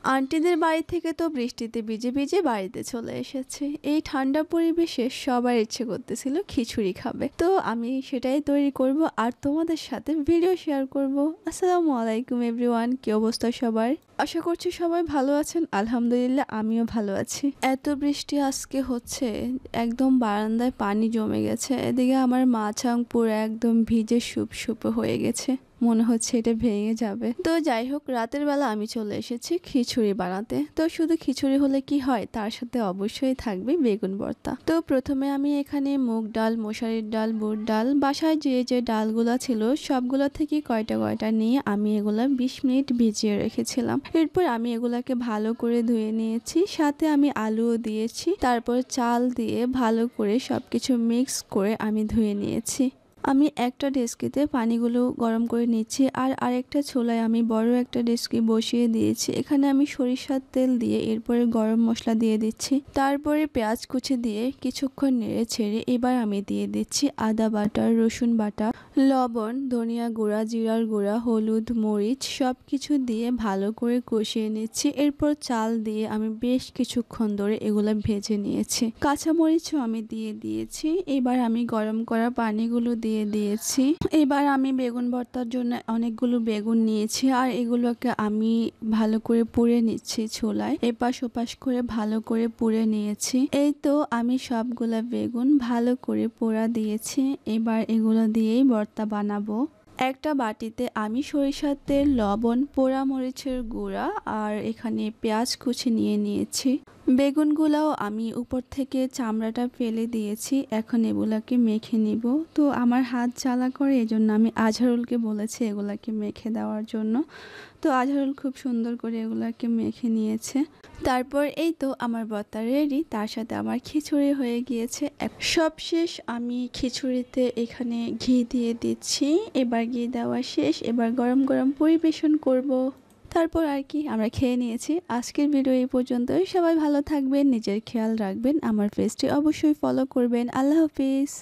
আন্টিদের বাড়ি থেকে তো বৃষ্টিতে ভিজে ভিজে বাড়িতে চলে এসেছে। এই ঠান্ডা পরিবেশে সবার ইচ্ছে করতেছিল খিচুড়ি খাবে, তো আমি সেটাই তৈরি করব আর তোমাদের সাথে ভিডিও শেয়ার করব। আসসালামু আলাইকুম এভরিওয়ান, কি অবস্থা সবার? আশা করছি সবাই ভালো আছেন। আলহামদুলিল্লাহ আমিও ভালো আছি। এত বৃষ্টি আজকে হচ্ছে, একদম বারান্দায় পানি জমে গেছে। এদিকে আমার মাচাং পুরো একদম ভিজে সুপ হয়ে গেছে, মনে হচ্ছে এটা ভেঙে যাবে। তো যাই হোক, রাতের বেলা আমি চলে এসেছি খিচুড়ি বানাতে। তো শুধু খিচুড়ি হলে কি হয়, তার সাথে অবশ্যই থাকবে বেগুন ভর্তা। তো প্রথমে আমি এখানে মুগ ডাল, মশারির ডাল, বুট ডাল, বাসায় যে ডালগুলা ছিল সবগুলো থেকে কয়টা কয়টা নিয়ে আমি এগুলা 20 মিনিট ভিজিয়ে রেখেছিলাম। এরপর আমি এগুলাকে ভালো করে ধুয়ে নিয়েছি, সাথে আমি আলুও দিয়েছি। তারপর চাল দিয়ে ভালো করে সবকিছু মিক্স করে আমি ধুয়ে নিয়েছি। আমি একটা ডেস্কিতে পানিগুলো গরম করে নিচ্ছি আর আরেকটা চুলায় আমি বড় একটা ডেস্কি বসিয়ে দিয়েছি। এখানে আমি সরিষার তেল দিয়ে এরপরে গরম মশলা দিয়ে দিচ্ছি। তারপরে পেঁয়াজ কুচি দিয়ে কিছুক্ষণ নেড়ে ছেড়ে এবার আমি দিয়ে দিচ্ছি আদা বাটা, রসুন বাটা, লবণ, ধনিয়া গুঁড়া, জিরার গুঁড়া, হলুদ, মরিচ সব কিছু দিয়ে ভালো করে কষিয়ে নিচ্ছি। এরপর চাল দিয়ে আমি বেশ কিছুক্ষণ ধরে এগুলো ভেজে নিয়েছি। কাঁচামরিচও আমি দিয়ে দিয়েছি। এবার আমি গরম করা পানিগুলো দিয়ে দিয়েছি। এবার আমি বেগুন ভর্তার জন্য অনেকগুলো বেগুন নিয়েছি আর এগুলোকে আমি ভালো করে পুড়ে নিচ্ছি চুলায়। এপাশ ওপাশ করে ভালো করে পুড়ে নিয়েছি। এই তো আমি সবগুলা বেগুন ভালো করে পোড়া দিয়েছি। এবার এগুলো দিয়েই ভর্তা বানাবো। একটা বাটিতে আমি সরিষার তেল, লবণ, পোড়া মরিচের গুঁড়া আর এখানে পেঁয়াজ কুচি নিয়ে নিয়েছি। বেগুনগুলাও আমি উপর থেকে চামড়াটা ফেলে দিয়েছি। এখন এগুলাকে মেখে নিব। তো আমার হাত জ্বালা করে, এজন্য আমি আজহারুলকে বলেছি এগুলাকে মেখে দেওয়ার জন্য। তো আজহারুল খুব সুন্দর করে এগুলাকে মেখে নিয়েছে। তারপর এই তো আমার ভর্তা রেডি, তার সাথে আমার খিচুড়ি হয়ে গিয়েছে। সবশেষ আমি খিচুড়িতে এখানে ঘি দিয়ে দিচ্ছি। এবার ঘি দেওয়া শেষ, এবার গরম গরম পরিবেশন করব। তারপর আর কি, আমরা খেয়ে নিয়েছি। আজকের ভিডিও এই পর্যন্তই। সবাই ভালো থাকবেন, নিজের খেয়াল রাখবেন, আমার পেজটি অবশ্যই ফলো করবেন। আল্লাহ হাফিজ।